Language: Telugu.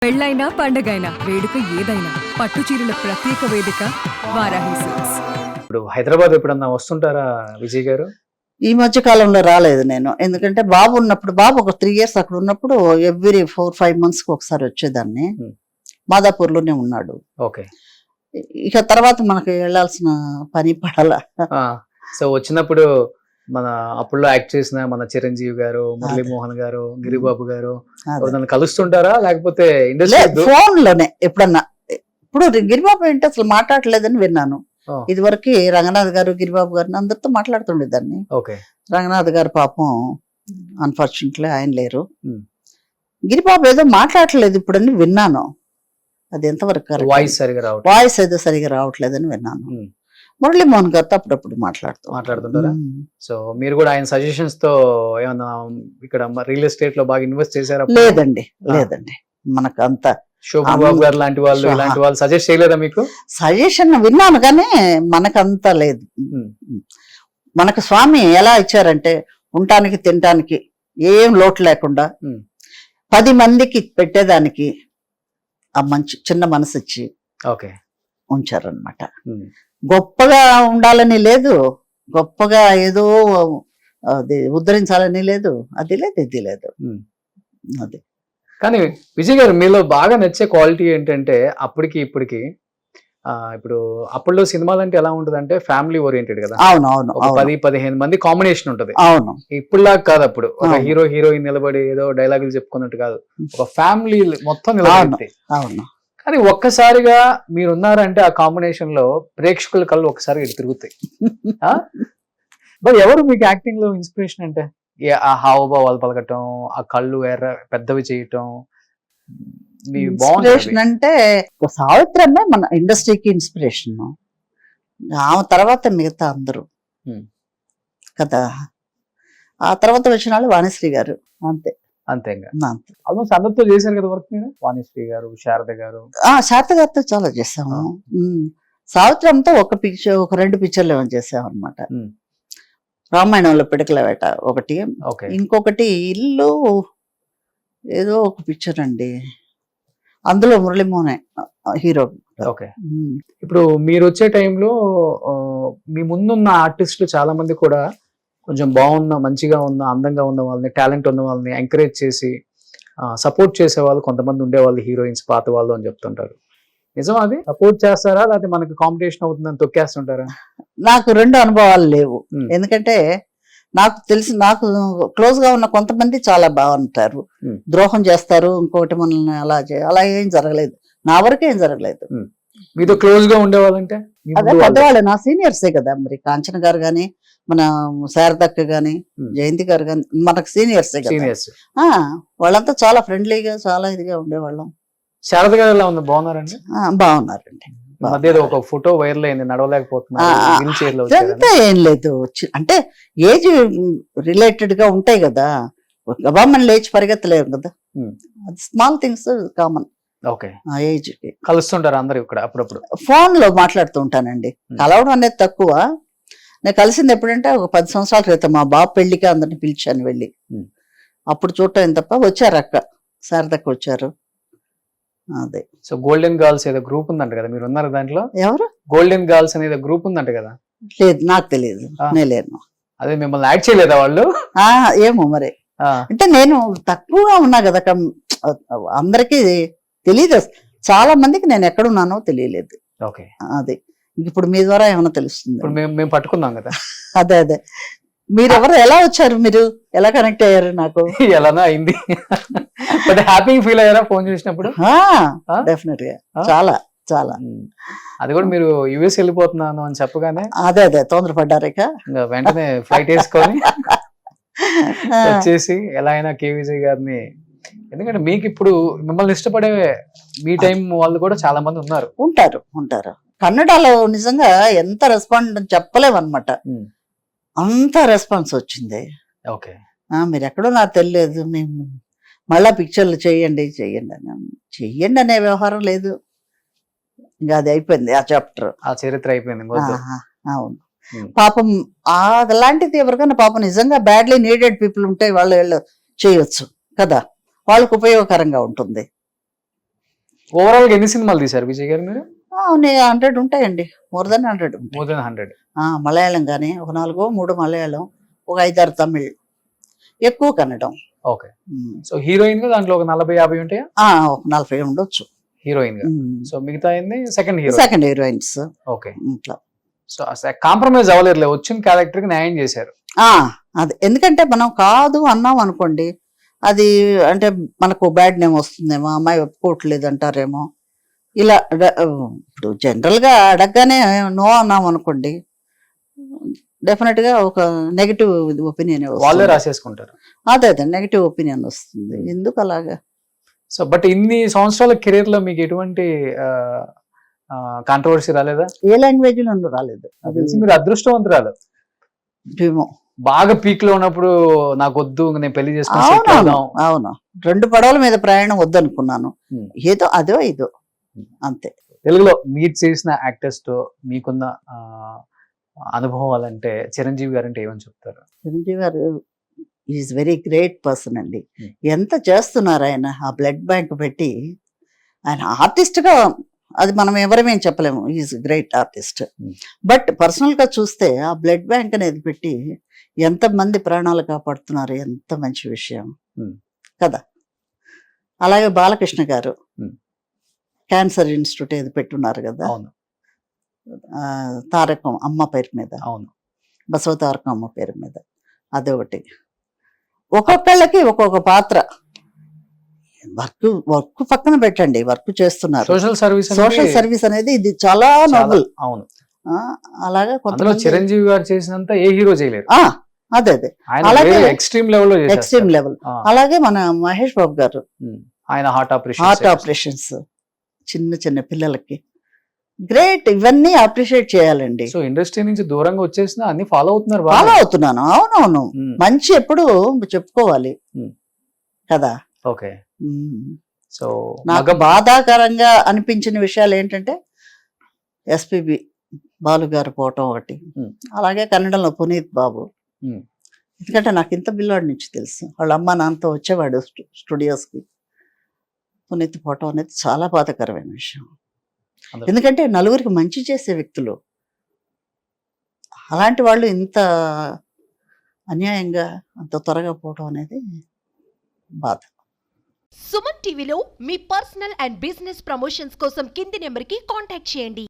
పెళ్ళైనా పండగైనా వేడుక ఏదైనా పట్టు చీరల ప్రత్యేక వేదిక వారాహి సిల్క్స్. ఇప్పుడు హైదరాబాద్ ఎప్పుడన్నా వస్తుంటారా విజయ్ గారు? ఈ మధ్య కాలంలో రాలేదు నేను, ఎందుకంటే బాబు ఉన్నప్పుడు, బాబు ఒక 3 years అక్కడ ఉన్నప్పుడు ఎవ్రీ 4-5 months కి ఒకసారి వచ్చేదాన్ని. మాదాపూర్లోనే ఉన్నాడు. ఓకే. ఇక తర్వాత మనకి వెళ్ళాల్సిన పని పడాల. సో వచ్చినప్పుడు మన అప్పుల్లో యాక్ట్ చేసిన మన చిరంజీవి గారు, మురళీమోహన్ గారు, గిరిబాబు గారు నన్ను కలుస్తుంటారా లేకపోతే ఇండస్ట్రీ ఫోన్ లోనే ఎప్పుడన్నా? ఇప్పుడు గిరిబాబు ఏంటి అసలు మాట్లాడలేదని విన్నాను. ఇది వరకు రంగనాథ్ గారు, గిరిబాబు గారిని అందరితో మాట్లాడుతుండేదాన్ని. ఓకే. రంగనాథ్ గారు పాపం అన్ఫార్చునేట్లీ ఆయన లేరు. గిరిబాబు ఏదో మాట్లాడలేదు ఇప్పుడని విన్నాను. అది ఎంతవరకు వాయిస్ ఏదో సరిగా రావట్లేదని విన్నాను. మురళీమోహన్ గారితో అప్పుడప్పుడు మాట్లాడుతుంటారా? సో మీరు కూడా ఆయన సజెషన్స్ తో ఏమన్నా ఇక్కడ రియల్ ఎస్టేట్ లో బాగా ఇన్వెస్ట్ చేశారా? లేదండి, లేదండి. మనకు అంత శోభన్ గారు లాంటి వాళ్ళు, ఇలాంటి వాళ్ళు సజెస్ట్ చేయలేదా మీకు? సజెషన్ విన్నాను కానీ మనకంత లేదు. మనకు స్వామి ఎలా ఇచ్చారంటే ఉండటానికి తినటానికి ఏం లోటు లేకుండా 10 మందికి పెట్టేదానికి ఆ మంచి చిన్న మనసు ఇచ్చి ఉంచారనమాట. గొప్పగా ఉండాలని లేదు, గొప్పగా ఏదో అది ఉద్ధరించాలని లేదు, అది లేదు ఇది లేదు. అది కానీ విజయ్ గారు మీలో బాగా నచ్చే క్వాలిటీ ఏంటంటే అప్పటికి ఇప్పటికి ఇప్పుడు అప్పట్లో సినిమాలు అంటే ఎలా ఉంటుంది అంటే ఫ్యామిలీ ఓరియంటెడ్ కదా. అవును అవును. 10-15 మంది కాంబినేషన్ ఉంటది. అవును. ఇప్పుడులాగా కాదు. అప్పుడు ఒక హీరో హీరోయిన్ నిలబడి ఏదో డైలాగులు చెప్పుకున్నట్టు కాదు, ఒక ఫ్యామిలీ మొత్తం నిలబడి. అవును. కానీ ఒక్కసారిగా మీరున్నారంటే ఆ కాంబినేషన్ లో ప్రేక్షకుల కళ్ళు ఒకసారి ఇటు తిరుగుతాయి. బట్ ఎవరు మీకు యాక్టింగ్ లో ఇన్స్పిరేషన్ అంటే? ఆ హావభావాలు పలకటం, ఆ కళ్ళు పెద్దవి చేయటం. ఇన్స్పిరేషన్ అంటే సావిత్రమే మన ఇండస్ట్రీకి ఇన్స్పిరేషన్. ఆమె తర్వాత మిగతా అందరూ కదా. ఆ తర్వాత వచ్చిన వాళ్ళు వాణిశ్రీ గారు, అంతే. ఆల్మోస్ట్ అందరితో చేశారు కదా వర్క్ మీరు? వాణిశ్రీ గారు, శారద గారు. శారద గారితో చాలా చేసాము. సావిత్రంతో ఒక 2 పిక్చర్లు ఏమైనా చేసాము అనమాట. రామాయణంలో పిడకల వేట ఒకటి, ఇంకొకటి ఇల్లు ఏదో ఒక పిక్చర్ అండి, అందులో మురళీమోహన్ హీరో. ఓకే. ఇప్పుడు మీరు వచ్చే టైంలో మీ ముందున్న ఆర్టిస్టులు చాలా మంది కూడా కొంచెం బాగున్న, మంచిగా ఉన్న, అందంగా ఉన్న వాళ్ళని, టాలెంట్ ఉన్న వాళ్ళని ఎంకరేజ్ చేసి సపోర్ట్ చేసే వాళ్ళు కొంతమంది ఉండేవాళ్ళు, హీరోయిన్స్ పాత వాళ్ళు అని చెప్తుంటారు. నిజం అది? సపోర్ట్ చేస్తారా లేకపోతే మనకి కాంపిటీషన్ అవుతుందని తొక్కేస్తుంటారా? నాకు 2 అనుభవాలు లేవు. ఎందుకంటే నాకు తెలిసి, నాకు క్లోజ్ గా ఉన్న కొంతమంది చాలా బాగుంటారు, ద్రోహం చేస్తారు, ఇంకొకటి మనల్ని అలా ఏం జరగలేదు. నా వరకు ఏం జరగలేదు. మీతో క్లోజ్ గా ఉండేవాళ్ళంటే అదే పెద్దవాళ్ళు, నా సీనియర్సే కదా. మరి కాంచన గారు గాని, మన శారదక్క గాని, జయంతి గారు గాని మనకు సీనియర్సే కదా. వాళ్ళంతా చాలా ఫ్రెండ్లీగా, చాలా ఇదిగా ఉండేవాళ్ళం. శారద గారు ఎలా ఉంది? బాగున్నారండి? బాగున్నారండి. ఒక ఫోటో వైరల్ అయింది, నడవలేకపోతున్నారు. ఏం లేదు, అంటే ఏజ్ రిలేటెడ్ గా ఉంటాయి కదా, గవర్నమెంట్ లేచి పరిగెత్తలేము కదా. Small things common. ఏజ్ కలుస్తుంటారు అందరు ఇక్కడ అప్పుడప్పుడు? ఫోన్ లో మాట్లాడుతూ ఉంటానండి. కలవడం అనేది తక్కువ. నేను కలిసింది ఎప్పుడంటే ఒక 10 సంవత్సరాల క్రితం మా బాబు పెళ్లికి అందరిని పిలిచాను వెళ్ళి. అప్పుడు చూడటం తప్ప. వచ్చారు అక్క శారదక్క వచ్చారు. అదే. సో గోల్డెన్ గర్ల్స్ ఏదో గ్రూప్ ఉందంట కదా, మీరు ఉన్నారు దాంట్లో? ఎవరు? గోల్డెన్ గర్ల్స్ అనేది గ్రూప్ ఉందంట కదా. లేదు, నాకు తెలియదు, నేను లేను. అదే మిమ్మల్ని యాడ్ చేయలేదా వాళ్ళు? ఏమో మరి. అంటే నేను తక్కువగా ఉన్నా కదా, అందరికీ తెలియదు. చాలా మందికి నేను ఎక్కడున్నానో తెలియలేదు. అదే ఇప్పుడు మీ ద్వారా ఏమైనా తెలుస్తుంది? ఇప్పుడు మేము పట్టుకున్నాం కదా. అదే మీరెవరు, ఎలా వచ్చారు, మీరు ఎలా కనెక్ట్ అయ్యారు? నాకు ఎలానా అయింది. బట్ హ్యాపీ ఫీల్ అయ్యారా ఫోన్ చేసినప్పుడు? డెఫినెట్ గా, చాలా చాలా. అది కూడా మీరు యుఎస్ వెళ్ళిపోతున్నాను అని చెప్పగానే అదే తొందరపడ్డారు. ఇక వెంటనే ఫ్లైట్ వేసుకొని వచ్చేసి ఎలా అయినా కే విజయ్ గారిని, ఎందుకంటే మీకు ఇప్పుడు మిమ్మల్ని ఇష్టపడే మీ టైం వాళ్ళు కూడా చాలా మంది ఉంటారు. కన్నడలో నిజంగా ఎంత రెస్పాండ్ చెప్పలేమన్నమాట, అంత రెస్పాన్స్ వచ్చింది. మీరు ఎక్కడో నాకు తెలియదు, మేము మళ్ళా పిక్చర్లు చెయ్యండి అనే వ్యవహారం లేదు. ఇంకా అది అయిపోయింది, ఆ చాప్టర్, ఆ చరిత్ర అయిపోయింది. అవును. పాపం అలాంటిది ఎవరికైనా పాపం నిజంగా బ్యాడ్లీ నీడెడ్ పీపుల్ ఉంటే వాళ్ళు చేయొచ్చు కదా, వాళ్ళకు ఉపయోగకరంగా ఉంటుంది. ఓవరాల్ గా ఎన్ని సినిమాలు తీశారు విజయ్ గారు మీరు? 100 ఉంటాయండి, మోర్ దెన్ 100 ఉంటాయి. More than 100. మలయాళం కానీ ఒక 4-3 మలయాళం, ఒక 5-6 తమిళ్, ఎక్కువ కన్నడం. ఓకే. సో హీరోయిన్ గా దాంట్లో ఒక 40-50 ఉంటాయా? ఒక 40 ఉండొచ్చు హీరోయిన్ గా. సో మిగతా second heroines. Okay. So compromise అవ్వలేరులే, వచ్చిన క్యారెక్టర్ కి న్యాయం చేశారు. అది ఎందుకంటే మనం కాదు అన్నాం అనుకోండి, అది అంటే మనకు బ్యాడ్ నేమ్ వస్తుందేమో, అమ్మాయి ఒప్పుకోవట్లేదు అంటారేమో, ఇలా ఇప్పుడు జనరల్ గా అడగగానే నో అన్నాం అనుకోండి, డెఫినెట్ గా ఒక నెగిటివ్ ఒపీనియన్ వాళ్ళే రాసేసుకుంటారు. అదే నెగిటివ్ ఒపీనియన్ వస్తుంది. ఎందుకు అలాగా? సో బట్ ఇన్ని సంవత్సరాల కెరీర్ లో మీకు ఎటువంటి కాంట్రవర్సీ రాలేదా? ఏ లాంగ్వేజ్ లో రాలేదు. మీరు అదృష్టవంతురాలు. ఏమో, బాగా పీక్ లో ఉన్నప్పుడు నాకు వద్దు, నేను పెళ్లి చేసుకుని అవును 2 పడవల మీద ప్రయాణం వద్దనుకున్నాను, ఏదో అదో ఇదో అంతే. తెలుగులో మీరు చేసిన యాక్టర్స్ తో మీకున్న అనుభవాలు అంటే చిరంజీవి గారు అంటే ఏమని చెప్తారు? చిరంజీవి గారు ఈజ్ వెరీ గ్రేట్ పర్సన్ అండి. ఎంత చేస్తున్నారు ఆయన, ఆ బ్లడ్ బ్యాంక్ పెట్టి. ఆయన ఆర్టిస్ట్ గా అది మనం ఎవరమేం చెప్పలేము, is great artist. But personal గా చూస్తే ఆ బ్లడ్ బ్యాంక్ అనేది పెట్టి ఎంత మంది ప్రాణాలు కాపాడుతున్నారు, ఎంత మంచి విషయం కదా. అలాగే బాలకృష్ణ గారు క్యాన్సర్ ఇన్స్టిట్యూట్ ఏది పెట్టున్నారు కదా, తారకం అమ్మ పేరు మీద, బసవ తారకం అమ్మ పేరు మీద, అదొకటి. ఒక్కొక్కళ్ళకి ఒక్కొక్క పాత్ర. వర్క్ పక్కన పెట్టండి, వర్క్ చేస్తున్నారు. సోషల్ సర్వీస్ అనేది ఇది చాలా నోబుల్. అవును. అలాగా చిరంజీవి గారు చేసినంత ఏ హీరో చేయలేరు. అదే అలాగే ఎక్స్ట్రీమ్ లెవెల్. అలాగే మన మహేష్ బాబు గారు, ఆయన హార్ట్ ఆపరేషన్స్ చిన్న చిన్న పిల్లలకి గ్రేట్. ఇవన్నీ అప్రిషియేట్ చేయాలండి. సో ఇండస్ట్రీ నుంచి దూరంగా వచ్చేసిన అన్ని ఫాలో అవుతున్నాను. అవునవును, మంచి ఎప్పుడు చెప్పుకోవాలి కదా. ఓకే. సో నాకు బాధాకరంగా అనిపించిన విషయాలు ఏంటంటే ఎస్పిబి బాలు గారు పోవటం ఒకటి, అలాగే కన్నడంలో పునీత్ బాబు. ఎందుకంటే నాకు ఇంత పిల్లాడి నుంచి తెలుసు, వాళ్ళ అమ్మ నాన్నతో వచ్చేవాడు స్టూడియోస్కి. పునీత్ పోవటం అనేది చాలా బాధాకరమైన విషయం. ఎందుకంటే నలుగురికి మంచి చేసే వ్యక్తులు, అలాంటి వాళ్ళు ఇంత అన్యాయంగా అంత త్వరగా పోవటం అనేది బాధ. సుమన్ టీవీలో మీ పర్సనల్ అండ్ బిజినెస్ ప్రమోషన్స్ కోసం కింది నెంబర్కి కాంటాక్ట్ చేయండి.